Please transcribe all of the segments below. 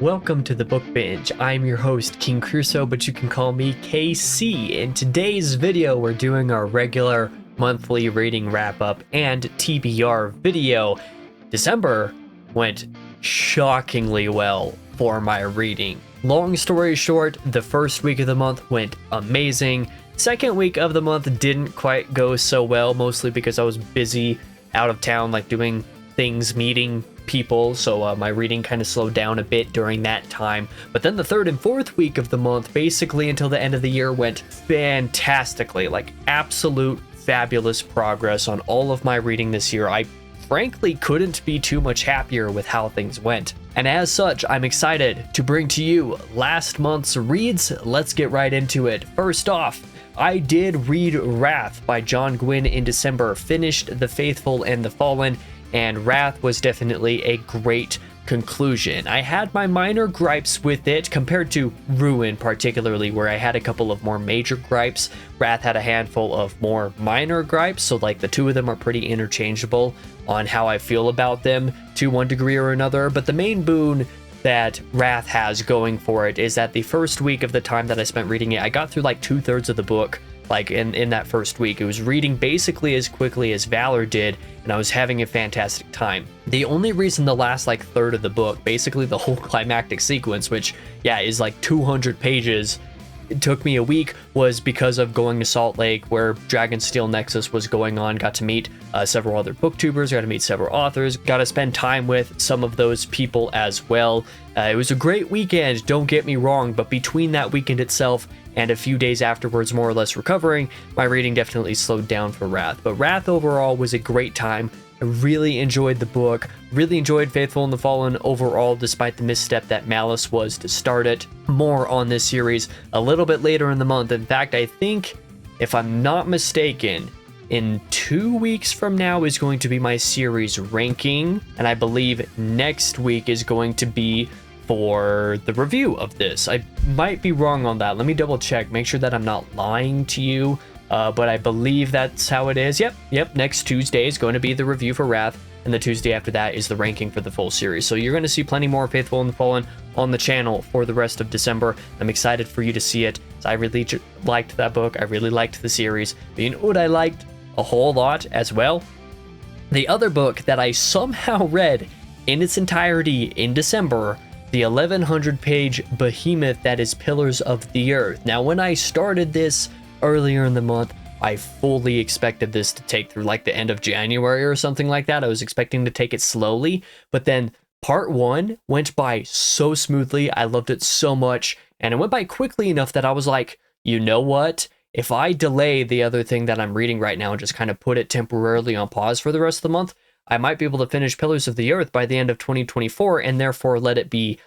Welcome to the Book Binge. I'm your host, King Crusoe, but you can call me KC. In today's video, we're doing our regular monthly reading wrap-up and TBR video. December went shockingly well for my reading. Long story short, the first week of the month went amazing. Second week of the month didn't quite go so well, mostly because I was busy out of town, like doing things, meeting people, so my reading kind of slowed down a bit during that time. But then the third and fourth week of the month, basically until the end of the year, went fantastically, like absolute fabulous progress on all of my reading this year. I frankly couldn't be too much happier with how things went. And as such, I'm excited to bring to you last month's reads. Let's get right into it. First off, I did read Wrath by John Gwynne in December, finished The Faithful and the Fallen, and Wrath was definitely a great conclusion. I had my minor gripes with it compared to Ruin, particularly, where I had a couple of more major gripes. Wrath had a handful of more minor gripes, so like the two of them are pretty interchangeable on how I feel about them to one degree or another. But the main boon that Wrath has going for it is that the first week of the time that I spent reading it, I got through like 2/3 of the book. Like in that first week, it was reading basically as quickly as Valor did, and I was having a fantastic time. The only reason the last like third of the book, basically the whole climactic sequence, which yeah is like 200 pages, it took me a week, was because of going to Salt Lake, where Dragonsteel Nexus was going on. Got to meet several other booktubers, got to meet several authors, got to spend time with some of those people as well. It was a great weekend, don't get me wrong, but between that weekend itself and a few days afterwards, more or less recovering, my reading definitely slowed down for Wrath. But Wrath overall was a great time. I really enjoyed the book, really enjoyed Faithful and the Fallen overall, despite the misstep that Malice was to start it. More on this series a little bit later in the month. In fact, I think, if I'm not mistaken, in 2 weeks from now is going to be my series ranking, and I believe next week is going to be for the review of this. I might be wrong on that. Let me double check, make sure that I'm not lying to you. But I believe that's how it is. Yep. Next Tuesday is going to be the review for Wrath, and the Tuesday after that is the ranking for the full series. So you're going to see plenty more Faithful and the Fallen on the channel for the rest of December. I'm excited for you to see it. I really liked that book. I really liked the series. But you know what I liked a whole lot as well? The other book that I somehow read in its entirety in December, the 1100-page behemoth that is Pillars of the Earth. Now, when I started this earlier in the month, I fully expected this to take through like the end of January or something like that. I was expecting to take it slowly, but then part one went by so smoothly. I loved it so much, and it went by quickly enough that I was like, you know what? If I delay the other thing that I'm reading right now and just kind of put it temporarily on pause for the rest of the month, I might be able to finish Pillars of the Earth by the end of 2024 and therefore let it be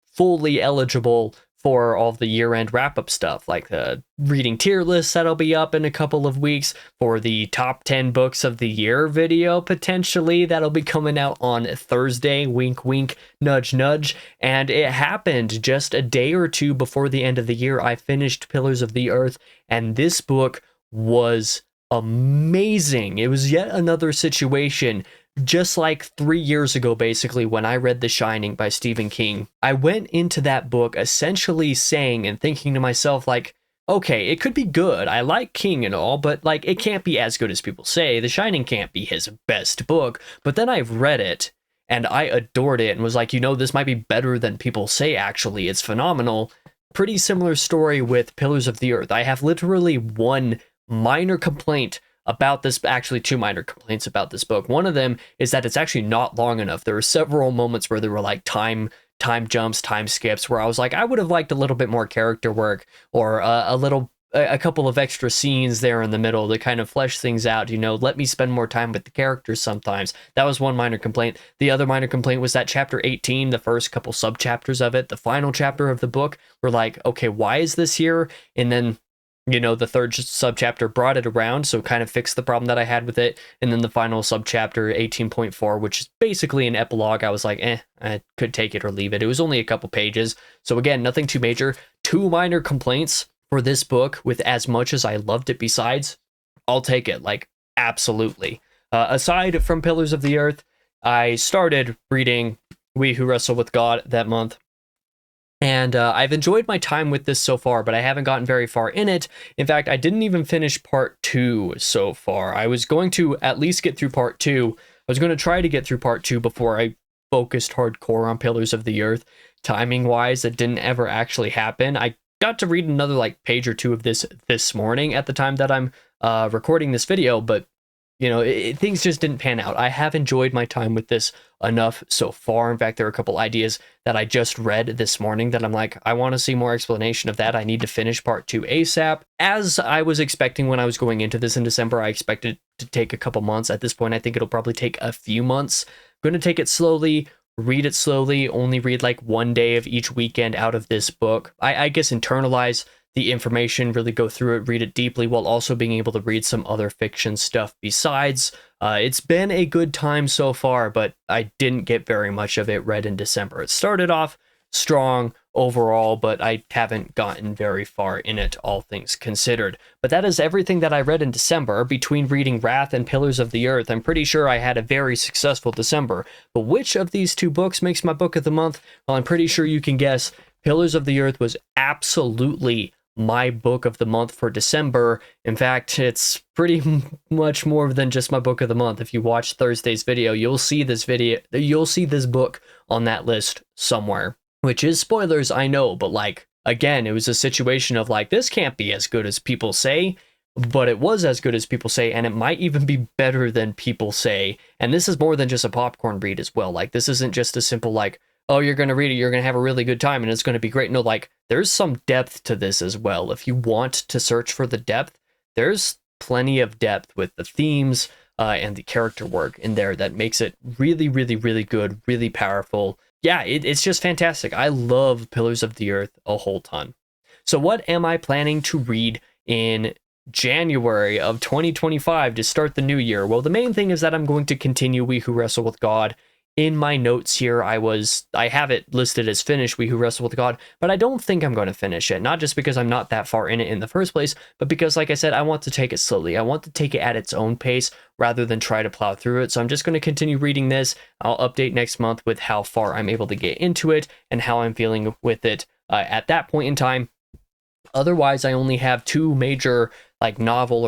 fully eligible for all the year-end wrap-up stuff, like the reading tier list that'll be up in a couple of weeks, for the top 10 books of the year video, potentially, that'll be coming out on Thursday, wink wink, nudge nudge. And it happened just a day or two before the end of the year. I finished Pillars of the Earth, and this book was amazing. It was yet another situation just like 3 years ago, basically, when I read The Shining by Stephen King. I went into that book essentially saying and thinking to myself, like, okay, it could be good. I like King and all, but like, it can't be as good as people say. The Shining can't be his best book. But then I've read it and I adored it and was like, you know, this might be better than people say, actually. It's phenomenal. Pretty similar story with Pillars of the Earth. I have literally one minor complaint about this, actually two minor complaints about this book. One of them is that it's actually not long enough. There were several moments where there were like time jumps, time skips, where I was like, I would have liked a little bit more character work, or a couple of extra scenes there in the middle to kind of flesh things out, you know, let me spend more time with the characters sometimes. That was one minor complaint. The other minor complaint was that chapter 18, the first couple subchapters of it, the final chapter of the book, were like, okay, why is this here? And then, you know, the third subchapter brought it around, so kind of fixed the problem that I had with it. And then the final subchapter, 18.4, which is basically an epilogue, I was like, I could take it or leave it. It was only a couple pages. So again, nothing too major. Two minor complaints for this book, with as much as I loved it besides. I'll take it, like, absolutely. Aside from Pillars of the Earth, I started reading We Who Wrestle with God that month. And I've enjoyed my time with this so far, but I haven't gotten very far in it. In fact, I didn't even finish part 2 so far. I was going to at least get through part 2. I was going to try to get through part 2 before I focused hardcore on Pillars of the Earth. Timing-wise, it didn't ever actually happen. I got to read another like page or two of this morning at the time that I'm recording this video, but you know, things just didn't pan out. I have enjoyed my time with this enough so far. In fact, there are a couple ideas that I just read this morning that I'm like, I want to see more explanation of that. I need to finish part 2 ASAP. As I was expecting when I was going into this in December, I expected to take a couple months. At this point, I think it'll probably take a few months. I'm going to take it slowly, read it slowly, only read like one day of each weekend out of this book. I guess internalize the information, really go through it, read it deeply, while also being able to read some other fiction stuff besides. It's been a good time so far, but I didn't get very much of it read in December. It started off strong overall, but I haven't gotten very far in it, all things considered. But that is everything that I read in December. Between reading Wrath and Pillars of the Earth, I'm pretty sure I had a very successful December. But which of these two books makes my book of the month? Well, I'm pretty sure you can guess. Pillars of the Earth was absolutely my book of the month for December. In fact, it's pretty much more than just my book of the month. If you watch Thursday's video, you'll see this book on that list somewhere, which is spoilers, I know, but like, again, it was a situation of like, this can't be as good as people say, but it was as good as people say, and it might even be better than people say. And this is more than just a popcorn read as well. Like, this isn't just a simple like, oh, you're going to read it, you're going to have a really good time, and it's going to be great. No, like, there's some depth to this as well. If you want to search for the depth, there's plenty of depth with the themes and the character work in there that makes it really, really, really good, really powerful. Yeah, it's just fantastic. I love Pillars of the Earth a whole ton. So what am I planning to read in January of 2025 to start the new year? Well, the main thing is that I'm going to continue We Who Wrestle with God. In my notes here, I have it listed as finish We Who Wrestle with God, but I don't think I'm going to finish it. Not just because I'm not that far in it in the first place, but because, like I said, I want to take it slowly. I want to take it at its own pace rather than try to plow through it. So I'm just going to continue reading this. I'll update next month with how far I'm able to get into it and how I'm feeling with it at that point in time. Otherwise, I only have two major like novel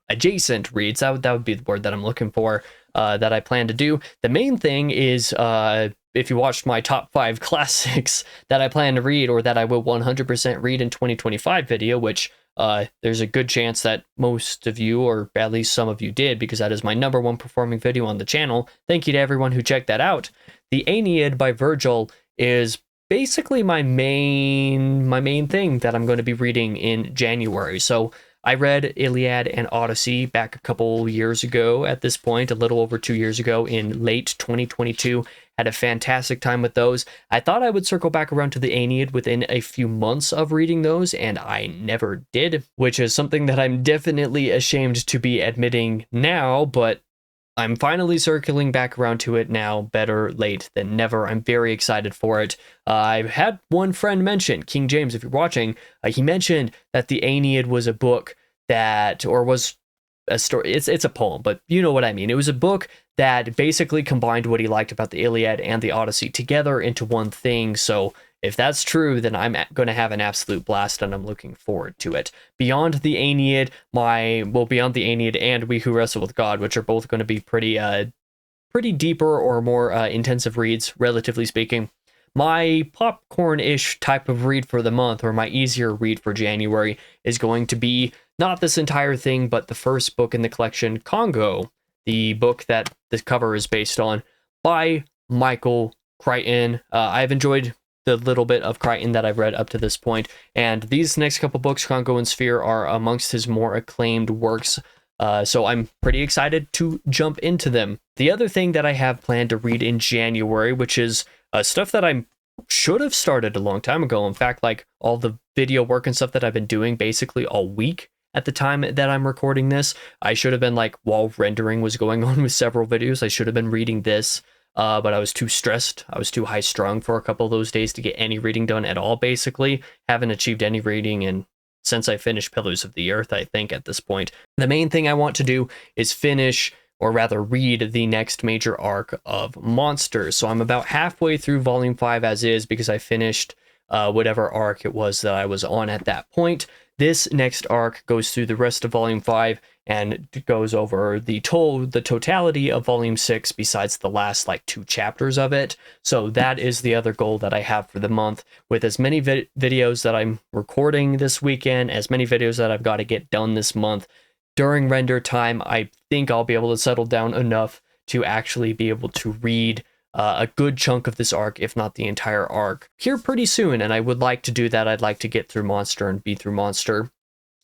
adjacent reads. That would be the word that I'm looking for, that I plan to do. The main thing is, if you watched my top 5 classics that I plan to read, or that I will 100% read in 2025 video, which there's a good chance that most of you, or at least some of you did, because that is my #1 performing video on the channel. Thank you to everyone who checked that out. The Aeneid by Virgil is basically my main thing that I'm going to be reading in January. So I read Iliad and Odyssey back a couple years ago at this point, a little over 2 years ago in late 2022. Had a fantastic time with those. I thought I would circle back around to the Aeneid within a few months of reading those, and I never did, which is something that I'm definitely ashamed to be admitting now, but I'm finally circling back around to it now. Better late than never. I'm very excited for it. I've had one friend mention, King James, if you're watching, he mentioned that the Aeneid was a book that, or was a story, it's a poem, but you know what I mean. It was a book that basically combined what he liked about the Iliad and the Odyssey together into one thing. So if that's true, then I'm going to have an absolute blast, and I'm looking forward to it. Beyond the Aeneid, beyond the Aeneid and We Who Wrestle with God, which are both going to be pretty deeper or more intensive reads, relatively speaking. My popcorn-ish type of read for the month, or my easier read for January, is going to be not this entire thing, but the first book in the collection, Congo, the book that this cover is based on, by Michael Crichton. I've enjoyed the little bit of Crichton that I've read up to this point, and these next couple books, Congo and Sphere, are amongst his more acclaimed works, so I'm pretty excited to jump into them. The other thing that I have planned to read in January, which is stuff that I should have started a long time ago. In fact, like all the video work and stuff that I've been doing basically all week at the time that I'm recording this, I should have been like, while rendering was going on with several videos, I should have been reading this. But I was too stressed. I was too high strung for a couple of those days to get any reading done at all, basically. Haven't achieved any reading and since I finished Pillars of the Earth, I think, at this point. The main thing I want to do is finish or rather read the next major arc of Monsters. So I'm about halfway through volume 5 as is, because I finished whatever arc it was that I was on at that point. This next arc goes through the rest of volume 5 and goes over the totality of volume 6 besides the last like 2 chapters of it. So that is the other goal that I have for the month, with as many videos that I'm recording this weekend, as many videos that I've got to get done this month. During render time, I think I'll be able to settle down enough to actually be able to read a good chunk of this arc, if not the entire arc, here pretty soon, and I would like to do that. I'd like to get through Monster and be through Monster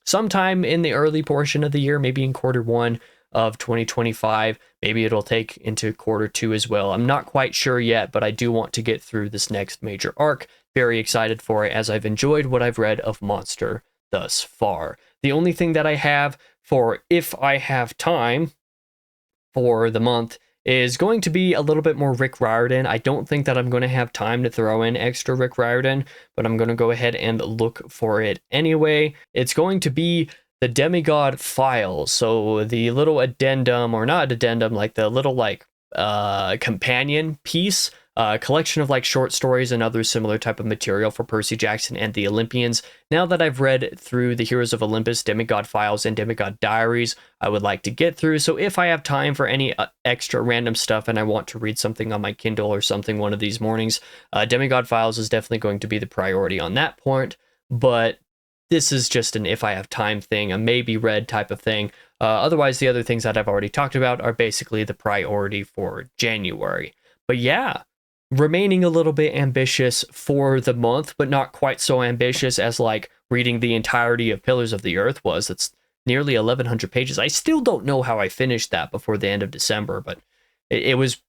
sometime in the early portion of the year, maybe in Q1 of 2025. Maybe it'll take into Q2 as well. I'm not quite sure yet, but I do want to get through this next major arc. Very excited for it, as I've enjoyed what I've read of Monster thus far. The only thing that I have for if I have time for the month is going to be a little bit more Rick Riordan. I don't think that I'm going to have time to throw in extra Rick Riordan, but I'm going to go ahead and look for it anyway. It's going to be the Demigod Files. So the little addendum, or not addendum, like the little like companion piece, collection of like short stories and other similar type of material for Percy Jackson and the Olympians. Now that I've read through the Heroes of Olympus, Demigod Files, and Demigod Diaries, I would like to get through. So if I have time for any extra random stuff and I want to read something on my Kindle or something one of these mornings, Demigod Files is definitely going to be the priority on that point. But this is just an if I have time thing, a maybe read type of thing. Otherwise, the other things that I've already talked about are basically the priority for January. But yeah, remaining a little bit ambitious for the month, but not quite so ambitious as like reading the entirety of Pillars of the Earth was. It's nearly 1,100 pages. I still don't know how I finished that before the end of December, but it was,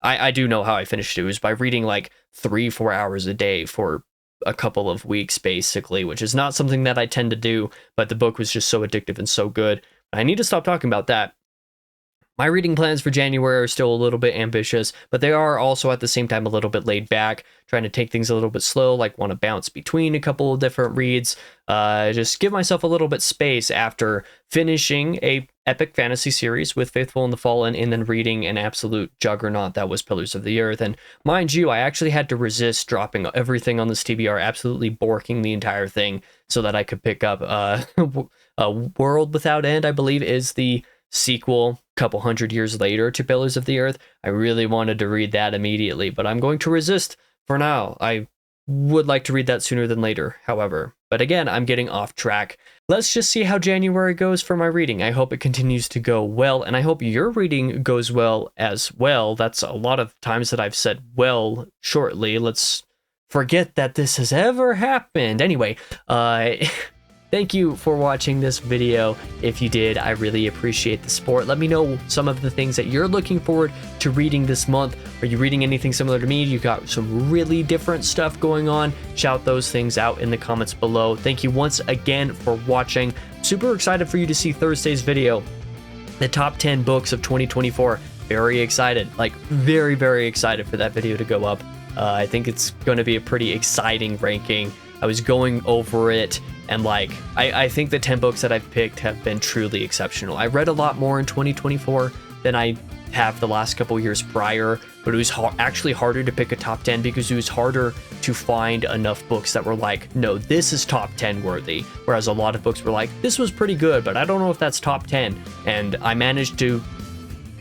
I do know how I finished it. It was by reading like 3-4 hours a day for a couple of weeks, basically, which is not something that I tend to do, but the book was just so addictive and so good. I need to stop talking about that. My reading plans for January are still a little bit ambitious, but they are also at the same time a little bit laid back, trying to take things a little bit slow, like want to bounce between a couple of different reads, just give myself a little bit space after finishing a epic fantasy series with Faithful and the Fallen, and then reading an absolute juggernaut that was Pillars of the Earth. And mind you, I actually had to resist dropping everything on this TBR, absolutely borking the entire thing, so that I could pick up a World Without End, I believe is the sequel, couple hundred years later to Pillars of the Earth. I really wanted to read that immediately, but I'm going to resist for now. I would like to read that sooner than later, however. But again, I'm getting off track. Let's just see how January goes for my reading. I hope it continues to go well, and I hope your reading goes well as well. That's a lot of times that I've said well shortly. Let's forget that this has ever happened. Anyway, thank you for watching this video. If you did, I really appreciate the support. Let me know some of the things that you're looking forward to reading this month. Are you reading anything similar to me? You got some really different stuff going on? Shout those things out in the comments below. Thank you once again for watching. Super excited for you to see Thursday's video, the top 10 books of 2024. Very excited, like very, very excited for that video to go up. I think it's going to be a pretty exciting ranking. I was going over it, and like I think the 10 books that I've picked have been truly exceptional. I read a lot more in 2024 than I have the last couple years prior, but it was actually harder to pick a top 10 because it was harder to find enough books that were like, no, this is top 10 worthy, whereas a lot of books were like, this was pretty good, but I don't know if that's top 10. And I managed to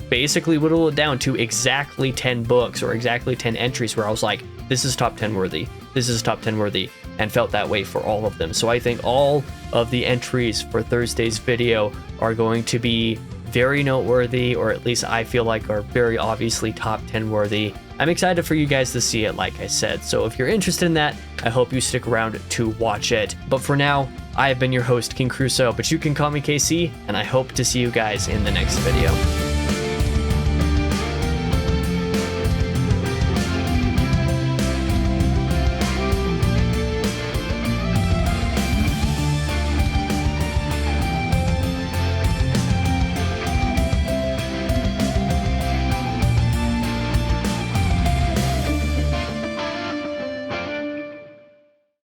basically whittle it down to exactly 10 books or exactly 10 entries where I was like, this is top 10 worthy, this is top 10 worthy, and felt that way for all of them. So I think all of the entries for Thursday's video are going to be very noteworthy, or at least I feel like are very obviously top 10 worthy. I'm excited for you guys to see it, like I said. So if you're interested in that, I hope you stick around to watch it. But for now, I have been your host, King Crusoe, but you can call me KC, and I hope to see you guys in the next video.